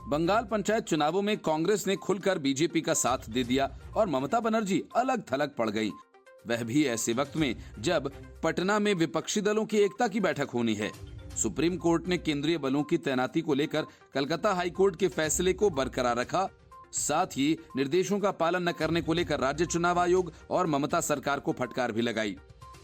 बंगाल पंचायत चुनावों में कांग्रेस ने खुलकर बीजेपी का साथ दे दिया और ममता बनर्जी अलग थलग पड़ गईं। वह भी ऐसे वक्त में जब पटना में विपक्षी दलों की एकता की बैठक होनी है। सुप्रीम कोर्ट ने केंद्रीय बलों की तैनाती को लेकर कलकत्ता हाई कोर्ट के फैसले को बरकरार रखा। साथ ही निर्देशों का पालन न करने को लेकर राज्य चुनाव आयोग और ममता सरकार को फटकार भी लगाई।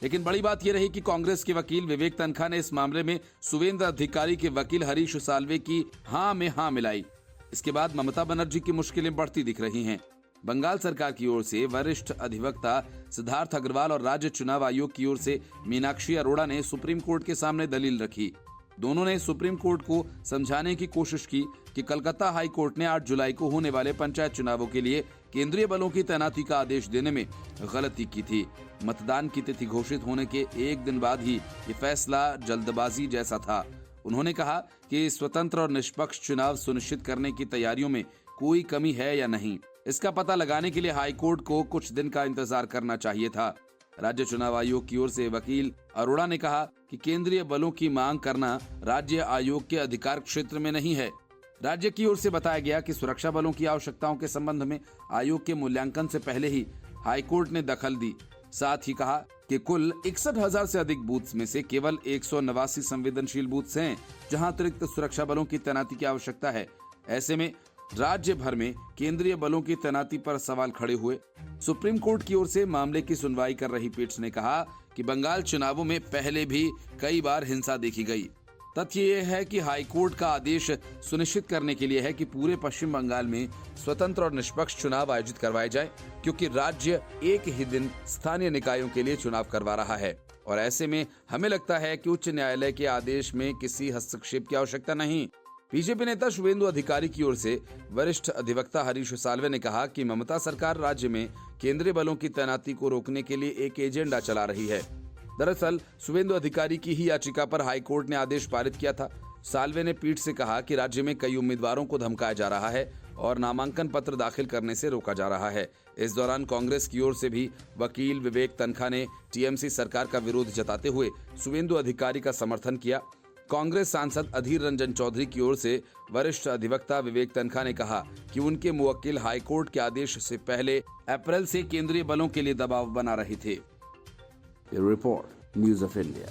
लेकिन बड़ी बात यह रही कि कांग्रेस के वकील विवेक तन्खा ने इस मामले में शुवेंदु अधिकारी के वकील हरीश साल्वे की हां में हां मिलाई। इसके बाद ममता बनर्जी की मुश्किलें बढ़ती दिख रही हैं। बंगाल सरकार की ओर से वरिष्ठ अधिवक्ता सिद्धार्थ अग्रवाल और राज्य चुनाव आयोग की ओर से मीनाक्षी अरोड़ा ने सुप्रीम कोर्ट के सामने दलील रखी। दोनों ने सुप्रीम कोर्ट को समझाने की कोशिश की कि कलकत्ता हाई कोर्ट ने 8 जुलाई को होने वाले पंचायत चुनावों के लिए केंद्रीय बलों की तैनाती का आदेश देने में गलती की थी। मतदान की तिथि घोषित होने के एक दिन बाद ही ये फैसला जल्दबाजी जैसा था। उन्होंने कहा कि स्वतंत्र और निष्पक्ष चुनाव सुनिश्चित करने की तैयारियों में कोई कमी है या नहीं, इसका पता लगाने के लिए हाई कोर्ट को कुछ दिन का इंतजार करना चाहिए था। राज्य चुनाव आयोग की ओर से वकील अरोड़ा ने कहा कि केंद्रीय बलों की मांग करना राज्य आयोग के अधिकार क्षेत्र में नहीं है। राज्य की ओर से बताया गया कि सुरक्षा बलों की आवश्यकताओं के संबंध में आयोग के मूल्यांकन से पहले ही हाईकोर्ट ने दखल दी। साथ ही कहा कि कुल 61,000 से अधिक बूथ्स में से केवल 189 संवेदनशील बूथ्स हैं जहां अतिरिक्त सुरक्षा बलों की तैनाती की आवश्यकता है। ऐसे में राज्य भर में केंद्रीय बलों की तैनाती पर सवाल खड़े हुए। सुप्रीम कोर्ट की ओर से मामले की सुनवाई कर रही पीठ ने कहा कि बंगाल चुनावों में पहले भी कई बार हिंसा देखी गई। तथ्य यह है कि हाई कोर्ट का आदेश सुनिश्चित करने के लिए है कि पूरे पश्चिम बंगाल में स्वतंत्र और निष्पक्ष चुनाव आयोजित करवाए जाए, क्योंकि राज्य एक ही दिन स्थानीय निकायों के लिए चुनाव करवा रहा है। और ऐसे में हमें लगता है कि उच्च न्यायालय के आदेश में किसी हस्तक्षेप की आवश्यकता नहीं। बीजेपी नेता शुवेंदु अधिकारी की ओर से वरिष्ठ अधिवक्ता हरीश साल्वे ने कहा कि ममता सरकार राज्य में केंद्रीय बलों की तैनाती को रोकने के लिए एक एजेंडा चला रही है। दरअसल शुवेंदु अधिकारी की ही याचिका पर हाईकोर्ट ने आदेश पारित किया था। साल्वे ने पीठ से कहा कि राज्य में कई उम्मीदवारों को धमकाया जा रहा है और नामांकन पत्र दाखिल करने से रोका जा रहा है। इस दौरान कांग्रेस की ओर से भी वकील विवेक तन्खा ने टीएमसी सरकार का विरोध जताते हुए शुवेंदु अधिकारी का समर्थन किया। कांग्रेस सांसद अधीर रंजन चौधरी की ओर से वरिष्ठ अधिवक्ता विवेक तन्खा ने कहा कि उनके मुवक्किल हाईकोर्ट के आदेश से पहले अप्रैल से केंद्रीय बलों के लिए दबाव बना रहे थे। Report news of India.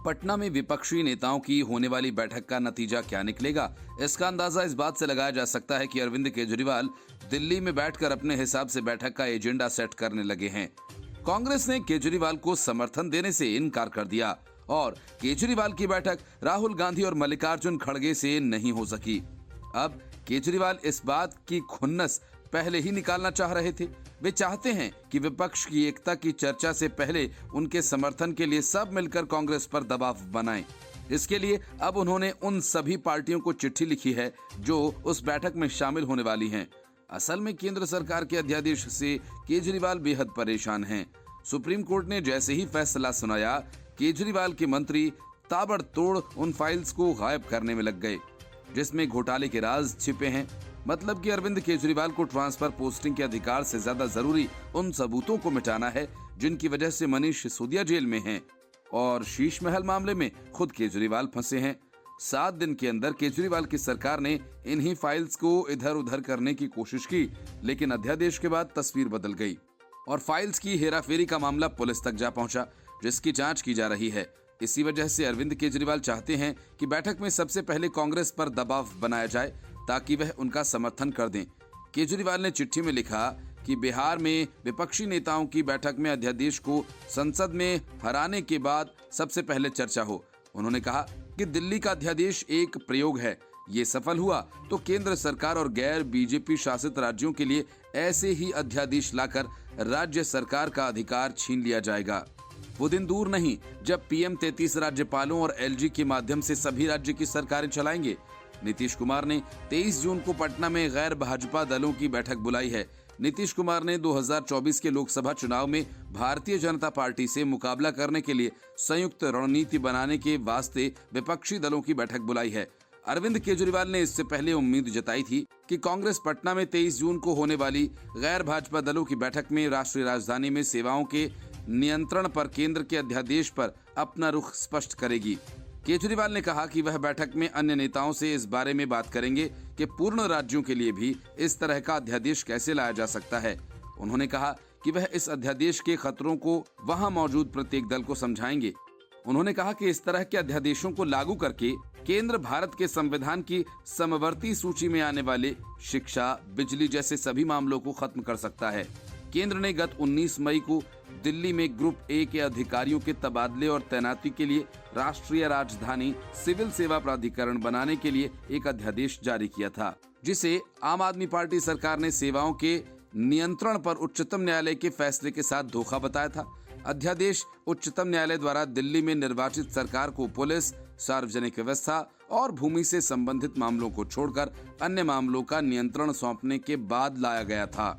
Patna में विपक्षी नेताओं की होने वाली बैठक का नतीजा क्या निकलेगा, इसका अंदाजा इस बात से लगाया जा सकता है कि अरविंद केजरीवाल दिल्ली में बैठकर अपने हिसाब से बैठक का एजेंडा सेट करने लगे हैं। कांग्रेस ने केजरीवाल को समर्थन देने से इनकार कर दिया और केजरीवाल की बैठक राहुल गांधी और मल्लिकार्जुन खड़गे से नहीं हो सकी। अब केजरीवाल इस बात की खुन्नस पहले ही निकालना चाह रहे थे। वे चाहते हैं कि विपक्ष की एकता की चर्चा से पहले उनके समर्थन के लिए सब मिलकर कांग्रेस पर दबाव बनाएं। इसके लिए अब उन्होंने उन सभी पार्टियों को चिट्ठी लिखी है जो उस बैठक में शामिल होने वाली हैं। असल में केंद्र सरकार के अध्यादेश से केजरीवाल बेहद परेशान हैं। सुप्रीम कोर्ट ने जैसे ही फैसला सुनाया, केजरीवाल के मंत्री ताबड़तोड़ उन फाइल्स को गायब करने में लग गए जिसमें घोटाले के राज छिपे हैं। मतलब कि अरविंद केजरीवाल को ट्रांसफर पोस्टिंग के अधिकार से ज्यादा जरूरी उन सबूतों को मिटाना है जिनकी वजह से मनीष सिसोदिया जेल में हैं और शीश महल मामले में खुद केजरीवाल फंसे हैं। 7 दिन के अंदर केजरीवाल की सरकार ने इन्हीं फाइल्स को इधर उधर करने की कोशिश की, लेकिन अध्यादेश के बाद तस्वीर बदल गई और फाइल्स की हेराफेरी का मामला पुलिस तक जा पहुंचा, जिसकी जांच की जा रही है। इसी वजह से अरविंद केजरीवाल चाहते हैं कि बैठक में सबसे पहले कांग्रेस पर दबाव बनाया जाए ताकि वह उनका समर्थन कर दें। केजरीवाल ने चिट्ठी में लिखा कि बिहार में विपक्षी नेताओं की बैठक में अध्यादेश को संसद में हराने के बाद सबसे पहले चर्चा हो। उन्होंने कहा कि दिल्ली का अध्यादेश एक प्रयोग है, ये सफल हुआ तो केंद्र सरकार और गैर बीजेपी शासित राज्यों के लिए ऐसे ही अध्यादेश लाकर राज्य सरकार का अधिकार छीन लिया जाएगा। वो दिन दूर नहीं जब पीएम 33 राज्यपालों और एलजी के माध्यम से सभी राज्य की सरकारें चलाएंगे। नीतीश कुमार ने 23 जून को पटना में गैर भाजपा दलों की बैठक बुलाई है। नीतीश कुमार ने 2024 के लोकसभा चुनाव में भारतीय जनता पार्टी से मुकाबला करने के लिए संयुक्त रणनीति बनाने के वास्ते विपक्षी दलों की बैठक बुलाई है। अरविंद केजरीवाल ने इससे पहले उम्मीद जताई थी कि कांग्रेस पटना में 23 जून को होने वाली गैर भाजपा दलों की बैठक में राष्ट्रीय राजधानी में सेवाओं के नियंत्रण पर केंद्र के अध्यादेश पर अपना रुख स्पष्ट करेगी। केजरीवाल ने कहा कि वह बैठक में अन्य नेताओं से इस बारे में बात करेंगे कि पूर्ण राज्यों के लिए भी इस तरह का अध्यादेश कैसे लाया जा सकता है। उन्होंने कहा कि वह इस अध्यादेश के खतरों को वहां मौजूद प्रत्येक दल को समझाएंगे। उन्होंने कहा कि इस तरह के अध्यादेशों को लागू करके केंद्र भारत के संविधान की समवर्ती सूची में आने वाले शिक्षा, बिजली जैसे सभी मामलों को खत्म कर सकता है। केंद्र ने गत 19 मई को दिल्ली में ग्रुप ए के अधिकारियों के तबादले और तैनाती के लिए राष्ट्रीय राजधानी सिविल सेवा प्राधिकरण बनाने के लिए एक अध्यादेश जारी किया था, जिसे आम आदमी पार्टी सरकार ने सेवाओं के नियंत्रण पर उच्चतम न्यायालय के फैसले के साथ धोखा बताया था। अध्यादेश उच्चतम न्यायालय द्वारा दिल्ली में निर्वाचित सरकार को पुलिस, सार्वजनिक व्यवस्था और भूमि से संबंधित मामलों को छोड़कर अन्य मामलों का नियंत्रण सौंपने के बाद लाया गया था।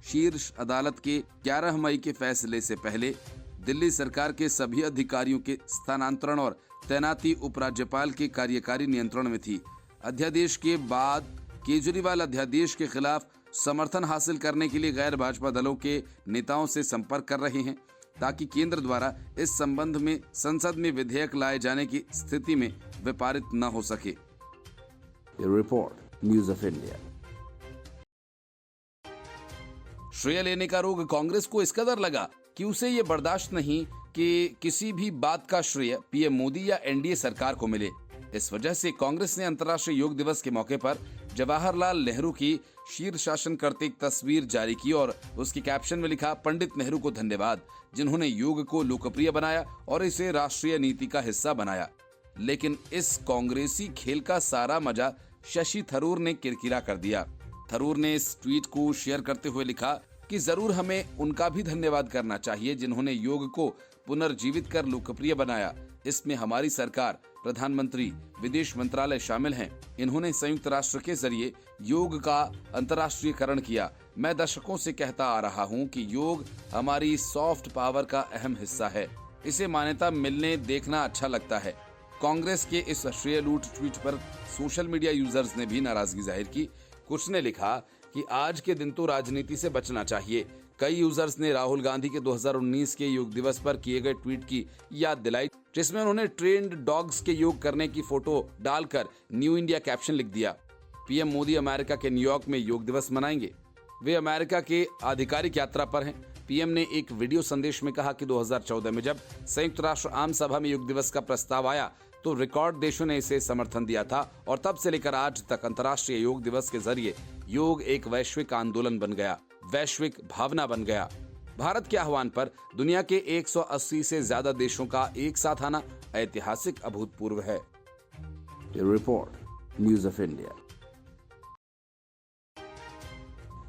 शीर्ष अदालत के 11 मई के फैसले से पहले दिल्ली सरकार के सभी अधिकारियों के स्थानांतरण और तैनाती उपराज्यपाल के कार्यकारी नियंत्रण में थी। अध्यादेश के बाद केजरीवाल अध्यादेश के खिलाफ समर्थन हासिल करने के लिए गैर भाजपा दलों के नेताओं से संपर्क कर रहे हैं, ताकि केंद्र द्वारा इस संबंध में संसद में विधेयक लाए जाने की स्थिति में वे पारित न हो सके। Report news of India. श्रेय लेने का रोग कांग्रेस को इस कदर लगा कि उसे ये बर्दाश्त नहीं कि किसी भी बात का श्रेय पीएम मोदी या एनडीए सरकार को मिले। इस वजह से कांग्रेस ने अंतर्राष्ट्रीय योग दिवस के मौके पर जवाहरलाल नेहरू की शीर्षासन करते एक तस्वीर जारी की और उसके कैप्शन में लिखा, पंडित नेहरू को धन्यवाद, जिन्होंने योग को लोकप्रिय बनाया और इसे राष्ट्रीय नीति का हिस्सा बनाया। लेकिन इस कांग्रेसी खेल का सारा मजा शशि थरूर ने किरकिरा कर दिया। थरूर ने इस ट्वीट को शेयर करते हुए लिखा कि जरूर हमें उनका भी धन्यवाद करना चाहिए जिन्होंने योग को पुनर्जीवित कर लोकप्रिय बनाया। इसमें हमारी सरकार, प्रधानमंत्री, विदेश मंत्रालय शामिल हैं। इन्होंने संयुक्त राष्ट्र के जरिए योग का अंतर्राष्ट्रीयकरण किया। मैं दशकों से कहता आ रहा हूं कि योग हमारी सॉफ्ट पावर का अहम हिस्सा है। इसे मान्यता मिलने देखना अच्छा लगता है। कांग्रेस के इस श्रेय लूट ट्वीट पर सोशल मीडिया यूजर्स ने भी नाराजगी जाहिर की। कुछ ने लिखा कि आज के दिन तो राजनीति से बचना चाहिए। कई यूजर्स ने राहुल गांधी के 2019 के योग दिवस पर किए गए ट्वीट की याद दिलाई, जिसमें उन्होंने ट्रेन्ड डॉग्स के योग करने की फोटो डालकर न्यू इंडिया कैप्शन लिख दिया। पीएम मोदी अमेरिका के न्यूयॉर्क में योग दिवस मनाएंगे। वे अमेरिका के आधिकारिक यात्रा पर हैं। पीएम ने एक वीडियो संदेश में कहा कि 2014 में जब संयुक्त राष्ट्र आम सभा में योग दिवस का प्रस्ताव आया तो रिकॉर्ड देशों ने इसे समर्थन दिया था और तब से लेकर आज तक अंतर्राष्ट्रीय योग दिवस के जरिए योग एक वैश्विक आंदोलन बन गया, वैश्विक भावना बन गया। भारत के आह्वान पर दुनिया के 180 से ज्यादा देशों का एक साथ आना ऐतिहासिक अभूतपूर्व है। Report news of India.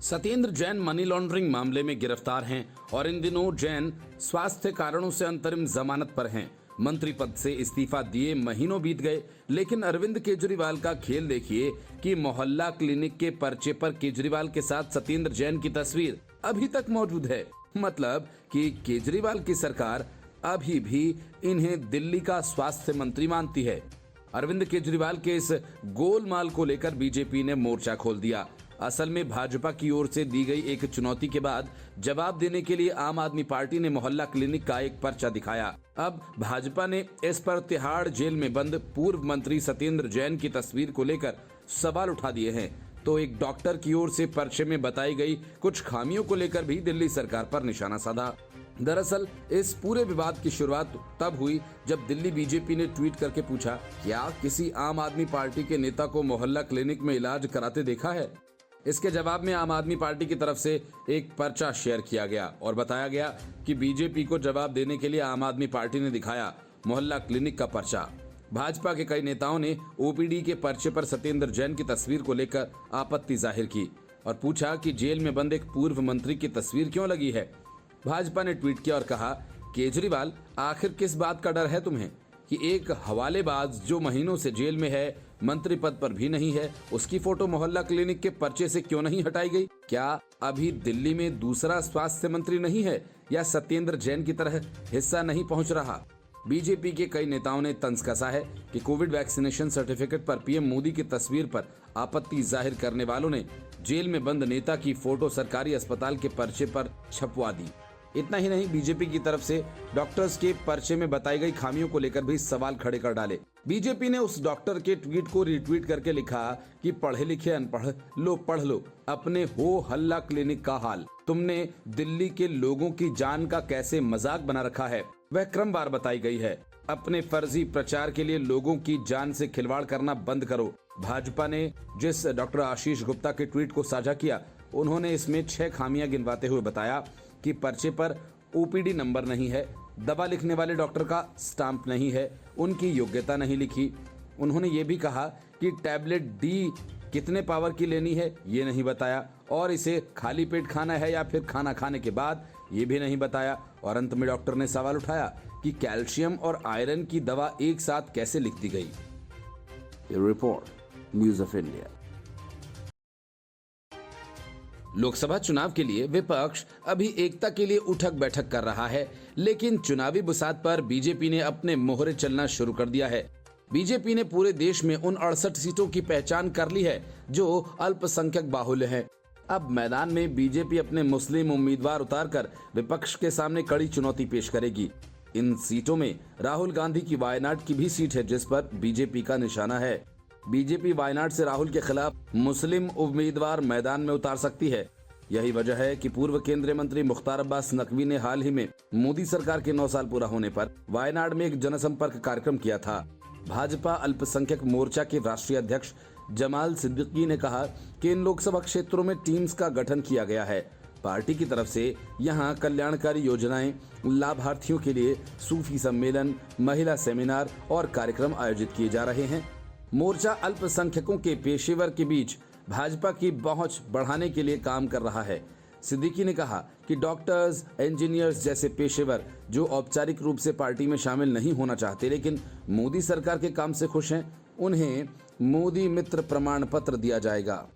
Satyendra Jain money laundering मामले में गिरफ्तार हैं और इन दिनों जैन स्वास्थ्य कारणों से अंतरिम जमानत पर हैं। मंत्री पद से इस्तीफा दिए महीनों बीत गए, लेकिन अरविंद केजरीवाल का खेल देखिए कि मोहल्ला क्लिनिक के पर्चे पर केजरीवाल के साथ सत्येंद्र जैन की तस्वीर अभी तक मौजूद है। मतलब कि केजरीवाल की सरकार अभी भी इन्हें दिल्ली का स्वास्थ्य मंत्री मानती है। अरविंद केजरीवाल के इस गोलमाल को लेकर बीजेपी ने मोर्चा खोल दिया। असल में भाजपा की ओर से दी गई एक चुनौती के बाद जवाब देने के लिए आम आदमी पार्टी ने मोहल्ला क्लिनिक का एक पर्चा दिखाया। अब भाजपा ने इस पर तिहाड़ जेल में बंद पूर्व मंत्री सत्येंद्र जैन की तस्वीर को लेकर सवाल उठा दिए हैं। तो एक डॉक्टर की ओर से पर्चे में बताई गई कुछ खामियों को लेकर भी दिल्ली सरकार पर निशाना साधा। दरअसल इस पूरे विवाद की शुरुआत तब हुई जब दिल्ली बीजेपी ने ट्वीट करके पूछा, क्या किसी आम आदमी पार्टी के नेता को मोहल्ला क्लिनिक में इलाज कराते देखा है? इसके जवाब में आम आदमी पार्टी की तरफ से एक पर्चा शेयर किया गया और बताया गया कि बीजेपी को जवाब देने के लिए आम आदमी पार्टी ने दिखाया मोहल्ला क्लिनिक का पर्चा। भाजपा के कई नेताओं ने ओपीडी के पर्चे पर सत्येंद्र जैन की तस्वीर को लेकर आपत्ति जाहिर की और पूछा कि जेल में बंद एक पूर्व मंत्री की तस्वीर क्यों लगी है। भाजपा ने ट्वीट किया और कहा, केजरीवाल आखिर किस बात का डर है तुम्हें कि एक हवालेबाज जो महीनों से जेल में है, मंत्री पद पर भी नहीं है, उसकी फोटो मोहल्ला क्लिनिक के पर्चे से क्यों नहीं हटाई गई? क्या अभी दिल्ली में दूसरा स्वास्थ्य मंत्री नहीं है या सत्येंद्र जैन की तरह हिस्सा नहीं पहुंच रहा? बीजेपी के कई नेताओं ने तंज कसा है कि कोविड वैक्सीनेशन सर्टिफिकेट पर पीएम मोदी की तस्वीर पर आपत्ति जाहिर करने वालों ने जेल में बंद नेता की फोटो सरकारी अस्पताल के पर्चे पर छपवा दी। इतना ही नहीं, बीजेपी की तरफ से डॉक्टर्स के पर्चे में बताई गई खामियों को लेकर भी सवाल खड़े कर डाले। बीजेपी ने उस डॉक्टर के ट्वीट को रीट्वीट करके लिखा कि पढ़े लिखे अनपढ़ लो पढ़ लो अपने हो हल्ला क्लिनिक का हाल। तुमने दिल्ली के लोगों की जान का कैसे मजाक बना रखा है वह क्रमवार बताई गई है। अपने फर्जी प्रचार के लिए लोगों की जान से खिलवाड़ करना बंद करो। भाजपा ने जिस डॉक्टर आशीष गुप्ता के ट्वीट को साझा किया, उन्होंने इसमें 6 खामियां गिनवाते हुए बताया कि पर्चे पर ओपीडी नंबर नहीं है, दवा लिखने वाले डॉक्टर का स्टाम्प नहीं है, उनकी योग्यता नहीं लिखी। उन्होंने ये भी कहा कि टैबलेट डी कितने पावर की लेनी है ये नहीं बताया, और इसे खाली पेट खाना है या फिर खाना खाने के बाद ये भी नहीं बताया। और अंत में डॉक्टर ने सवाल उठाया कि कैल्शियम और आयरन की दवा एक साथ कैसे लिख दी गई। Report news of India. Lok Sabha चुनाव के लिए विपक्ष अभी एकता के लिए उठक बैठक कर रहा है, लेकिन चुनावी बुसात पर बीजेपी ने अपने मोहरे चलना शुरू कर दिया है। बीजेपी ने पूरे देश में उन 68 सीटों की पहचान कर ली है जो अल्पसंख्यक बाहुल्य हैं। अब मैदान में बीजेपी अपने मुस्लिम उम्मीदवार उतारकर विपक्ष के सामने कड़ी चुनौती पेश करेगी। इन सीटों में राहुल गांधी की वायनाड की भी सीट है, जिस पर बीजेपी का निशाना है। बीजेपी वायनाड से राहुल के खिलाफ मुस्लिम उम्मीदवार मैदान में उतार सकती है। यही वजह है कि पूर्व केंद्रीय मंत्री मुख्तार अब्बास नकवी ने हाल ही में मोदी सरकार के 9 साल पूरा होने पर वायनाड में एक जनसंपर्क कार्यक्रम किया था। भाजपा अल्पसंख्यक मोर्चा के राष्ट्रीय अध्यक्ष जमाल सिद्दीकी ने कहा कि इन लोकसभा क्षेत्रों में टीम्स का गठन किया गया है। पार्टी की तरफ से यहां कल्याणकारी योजनाएं, लाभार्थियों के लिए सूफी सम्मेलन, महिला सेमिनार और कार्यक्रम आयोजित किए जा रहे हैं। मोर्चा अल्पसंख्यकों के पेशेवर के बीच भाजपा की पहुंच बढ़ाने के लिए काम कर रहा है। सिद्दीकी ने कहा कि डॉक्टर्स, इंजीनियर्स जैसे पेशेवर जो औपचारिक रूप से पार्टी में शामिल नहीं होना चाहते लेकिन मोदी सरकार के काम से खुश हैं, उन्हें मोदी मित्र प्रमाण पत्र दिया जाएगा।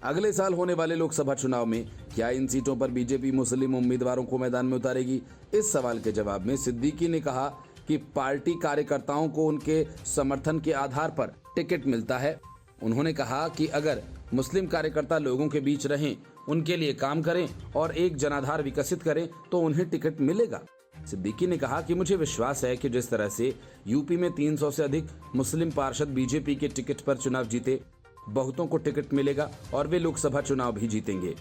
अगले साल होने वाले लोकसभा चुनाव में क्या इन सीटों पर बीजेपी मुस्लिम उम्मीदवारों को मैदान में उतारेगी? इस सवाल के जवाब में सिद्दीकी ने कहा कि पार्टी कार्यकर्ताओं को उनके समर्थन के आधार पर टिकट मिलता है। उन्होंने कहा कि अगर मुस्लिम कार्यकर्ता लोगों के बीच रहें, उनके लिए काम करें और एक जनाधार विकसित करें तो उन्हें टिकट मिलेगा। सिद्दीकी ने कहा कि मुझे विश्वास है कि जिस तरह से यूपी में 300 से अधिक मुस्लिम पार्षद बीजेपी के टिकट पर चुनाव जीते, बहुतों को टिकट मिलेगा और वे लोकसभा चुनाव भी जीतेंगे।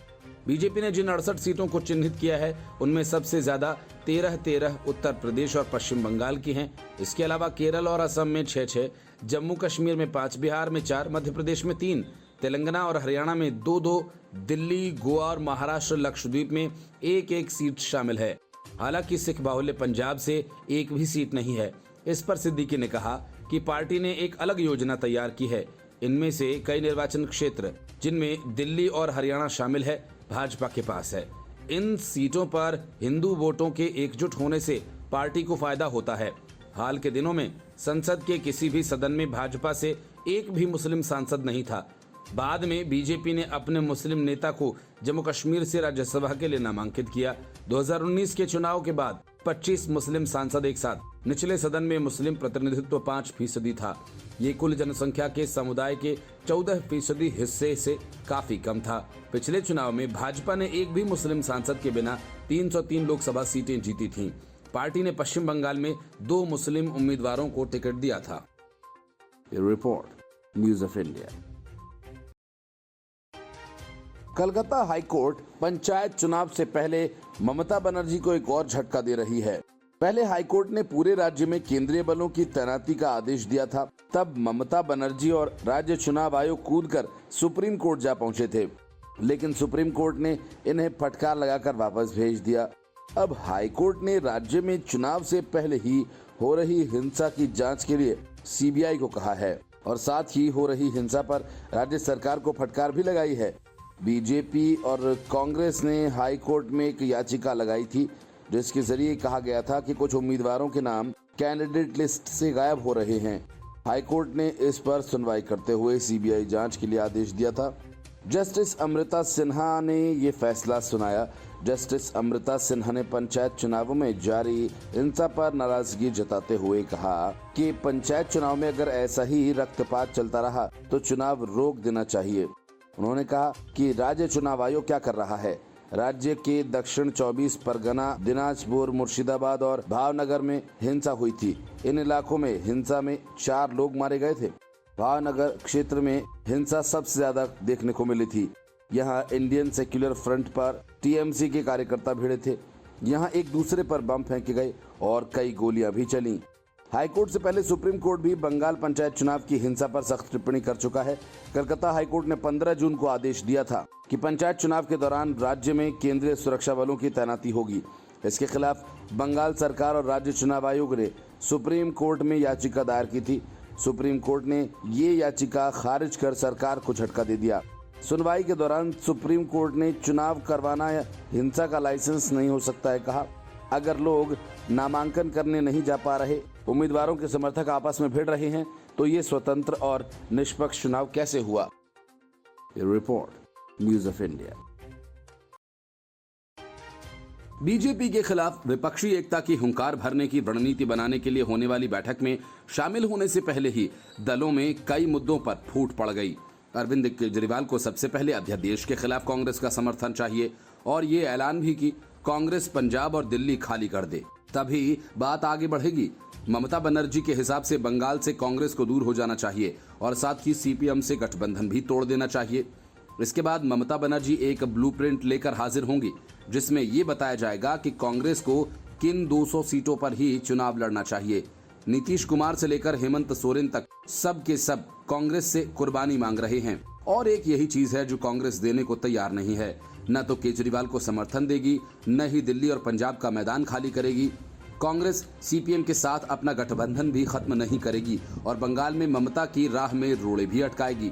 बीजेपी ने जिन 68 सीटों को चिन्हित किया है, उनमें सबसे ज्यादा 13 उत्तर प्रदेश और पश्चिम बंगाल की हैं। इसके अलावा केरल और असम में 6, जम्मू कश्मीर में 5, बिहार में 4, मध्य प्रदेश में 3, तेलंगाना और हरियाणा में 2, दिल्ली, गोवा और महाराष्ट्र लक्षद्वीप में 1 सीट शामिल है। हालांकि सिख बाहुल्य पंजाब से एक भी सीट नहीं है। इस पर सिद्दीकी ने कहा कि पार्टी ने एक अलग योजना तैयार की है। इनमें से कई निर्वाचन क्षेत्र, जिनमें दिल्ली और हरियाणा शामिल है, भाजपा के पास है। इन सीटों पर हिंदू वोटों के एकजुट होने से पार्टी को फायदा होता है। हाल के दिनों में संसद के किसी भी सदन में भाजपा से एक भी मुस्लिम सांसद नहीं था। बाद में बीजेपी ने अपने मुस्लिम नेता को जम्मू कश्मीर से राज्यसभा के लिए नामांकित किया। 2019 के चुनाव के बाद 25 मुस्लिम सांसद एक साथ, निचले सदन में मुस्लिम प्रतिनिधित्व 5% था। ये कुल जनसंख्या के समुदाय के 14% हिस्से से काफी कम था। पिछले चुनाव में भाजपा ने एक भी मुस्लिम सांसद के बिना 303 लोकसभा सीटें जीती थीं। पार्टी ने पश्चिम बंगाल में 2 मुस्लिम उम्मीदवारों को टिकट दिया था। Report news of India. Calcutta high court panchayat चुनाव से पहले ममता बनर्जी को एक और झटका दे रही है। पहले हाईकोर्ट ने पूरे राज्य में केंद्रीय बलों की तैनाती का आदेश दिया था। तब ममता बनर्जी और राज्य चुनाव आयोग कूदकर सुप्रीम कोर्ट जा पहुंचे थे, लेकिन सुप्रीम कोर्ट ने इन्हें फटकार लगाकर वापस भेज दिया। अब हाईकोर्ट ने राज्य में चुनाव से पहले ही हो रही हिंसा की जांच के लिए सीबीआई को कहा है और साथ ही हो रही हिंसा पर राज्य सरकार को फटकार भी लगाई है। बीजेपी और कांग्रेस ने हाई कोर्ट में एक याचिका लगाई थी, जिसके जरिए कहा गया था कि कुछ उम्मीदवारों के नाम कैंडिडेट लिस्ट से गायब हो रहे हैं। हाई कोर्ट ने इस पर सुनवाई करते हुए सीबीआई जांच के लिए आदेश दिया था। जस्टिस अमृता सिन्हा ने ये फैसला सुनाया। जस्टिस अमृता सिन्हा ने पंचायत चुनावों में जारी हिंसा पर नाराजगी जताते हुए कहा कि पंचायत चुनाव में अगर ऐसा ही रक्तपात चलता रहा तो चुनाव रोक देना चाहिए। उन्होंने कहा कि राज्य चुनाव आयोग क्या कर रहा है? राज्य के दक्षिण 24 परगना, दिनाजपुर, मुर्शिदाबाद और भावनगर में हिंसा हुई थी। इन इलाकों में हिंसा में 4 लोग मारे गए थे। भावनगर क्षेत्र में हिंसा सबसे ज्यादा देखने को मिली थी। यहाँ इंडियन सेक्युलर फ्रंट पर टीएमसी के कार्यकर्ता भिड़े थे। यहाँ एक दूसरे पर बम फेंके गए और कई गोलियां भी चली। हाईकोर्ट से पहले सुप्रीम कोर्ट भी बंगाल पंचायत चुनाव की हिंसा पर सख्त टिप्पणी कर चुका है। कलकत्ता हाईकोर्ट ने 15 जून को आदेश दिया था कि पंचायत चुनाव के दौरान राज्य में केंद्रीय सुरक्षा बलों की तैनाती होगी। इसके खिलाफ बंगाल सरकार और राज्य चुनाव आयोग ने सुप्रीम कोर्ट में याचिका दायर की थी। सुप्रीम कोर्ट ने ये याचिका खारिज कर सरकार को झटका दे दिया। सुनवाई के दौरान सुप्रीम कोर्ट ने चुनाव करवाना हिंसा का लाइसेंस नहीं हो सकता है कहा। अगर लोग नामांकन करने नहीं जा पा रहे, उम्मीदवारों के समर्थक आपस में भिड़ रहे हैं, तो ये स्वतंत्र और निष्पक्ष चुनाव कैसे हुआ? ये report news of India. BJP के खिलाफ विपक्षी एकता की हुंकार भरने की रणनीति बनाने के लिए होने वाली बैठक में शामिल होने से पहले ही दलों में कई मुद्दों पर फूट पड़ गई। अरविंद केजरीवाल को सबसे पहले अध्यादेश के खिलाफ कांग्रेस का समर्थन चाहिए और ये ऐलान भी कि कांग्रेस पंजाब और दिल्ली खाली कर दे, तभी बात आगे बढ़ेगी। ममता बनर्जी के हिसाब से बंगाल से कांग्रेस को दूर हो जाना चाहिए और साथ ही सीपीएम से गठबंधन भी तोड़ देना चाहिए। इसके बाद ममता बनर्जी एक ब्लूप्रिंट लेकर हाजिर होंगी, जिसमें ये बताया जाएगा कि कांग्रेस को किन 200 सीटों पर ही चुनाव लड़ना चाहिए। नीतीश कुमार से लेकर हेमंत सोरेन तक सब के सब कांग्रेस से कुर्बानी मांग रहे हैं और एक यही चीज है जो कांग्रेस देने को तैयार नहीं है। न तो केजरीवाल को समर्थन देगी, न ही दिल्ली और पंजाब का मैदान खाली करेगी। कांग्रेस सीपीएम के साथ अपना गठबंधन भी खत्म नहीं करेगी और बंगाल में ममता की राह में रोड़े भी अटकाएगी।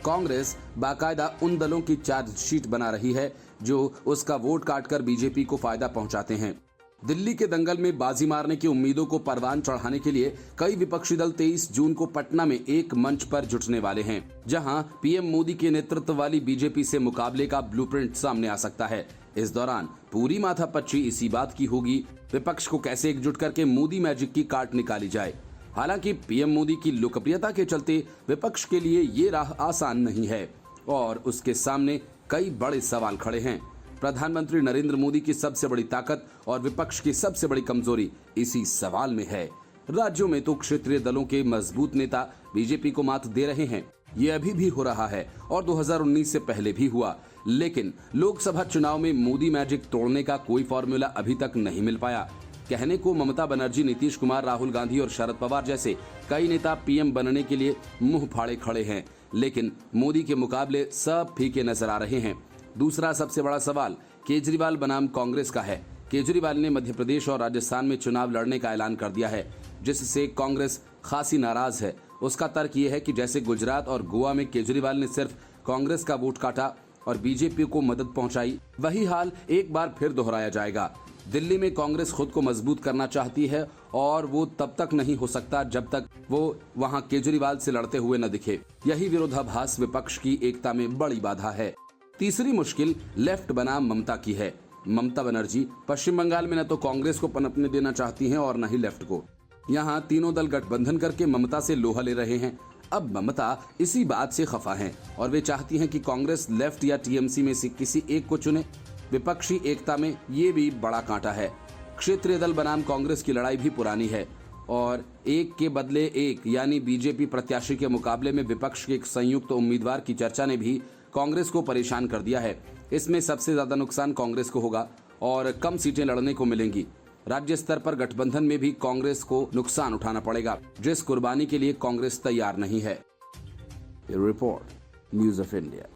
कांग्रेस बाकायदा उन दलों की चार्जशीट बना रही है जो उसका वोट काटकर बीजेपी को फायदा पहुंचाते हैं। दिल्ली के दंगल में बाजी मारने की उम्मीदों को परवान चढ़ाने के लिए कई विपक्षी दल 23 जून को पटना में एक मंच पर जुटने वाले हैं, जहां पीएम मोदी के नेतृत्व वाली बीजेपी से मुकाबले का ब्लूप्रिंट सामने आ सकता है। इस दौरान पूरी माथापच्ची इसी बात की होगी, विपक्ष को कैसे एकजुट करके मोदी मैजिक की काट निकाली जाए। हालांकि पीएम मोदी की लोकप्रियता के चलते विपक्ष के लिए ये राह आसान नहीं है और उसके सामने कई बड़े सवाल खड़े हैं। प्रधानमंत्री नरेंद्र मोदी की सबसे बड़ी ताकत और विपक्ष की सबसे बड़ी कमजोरी इसी सवाल में है। राज्यों में तो क्षेत्रीय दलों के मजबूत नेता बीजेपी को मात दे रहे हैं। ये अभी भी हो रहा है और 2019 से पहले भी हुआ, लेकिन लोकसभा चुनाव में मोदी मैजिक तोड़ने का कोई फॉर्मूला अभी तक नहीं मिल पाया। कहने को ममता बनर्जी, नीतीश कुमार, राहुल गांधी और शरद पवार जैसे कई नेता पीएम बनने के लिए मुंह फाड़े खड़े हैं, लेकिन मोदी के मुकाबले सब फीके नजर आ रहे हैं। दूसरा सबसे बड़ा सवाल केजरीवाल बनाम कांग्रेस का है। केजरीवाल ने मध्य प्रदेश और राजस्थान में चुनाव लड़ने का ऐलान कर दिया है, जिससे कांग्रेस खासी नाराज है। उसका तर्क यह है कि जैसे गुजरात और गोवा में केजरीवाल ने सिर्फ कांग्रेस का वोट काटा और बीजेपी को मदद पहुंचाई, वही हाल एक बार फिर दोहराया जाएगा। दिल्ली में कांग्रेस खुद को मजबूत करना चाहती है और वो तब तक नहीं हो सकता जब तक वो वहां केजरीवाल से लड़ते हुए न दिखे। यही विरोधाभास विपक्ष की एकता में बड़ी बाधा है। तीसरी मुश्किल लेफ्ट बनाम ममता की है। ममता बनर्जी पश्चिम बंगाल में न तो कांग्रेस को पनपने देना चाहती हैं और न ही लेफ्ट को। यहाँ तीनों दल गठबंधन करके ममता से लोहा ले रहे हैं। अब ममता इसी बात से खफा हैं और वे चाहती हैं कि कांग्रेस लेफ्ट या टीएमसी में से किसी एक को चुने। विपक्षी एकता में ये भी बड़ा कांटा है। क्षेत्रीय दल बनाम कांग्रेस की लड़ाई भी पुरानी है और एक के बदले एक यानी बीजेपी प्रत्याशी के मुकाबले में विपक्ष के एक संयुक्त उम्मीदवार की चर्चा ने भी कांग्रेस को परेशान कर दिया है। इसमें सबसे ज्यादा नुकसान कांग्रेस को होगा और कम सीटें लड़ने को मिलेंगी। राज्य स्तर पर गठबंधन में भी कांग्रेस को नुकसान उठाना पड़ेगा, जिस कुर्बानी के लिए कांग्रेस तैयार नहीं है। Report news of India.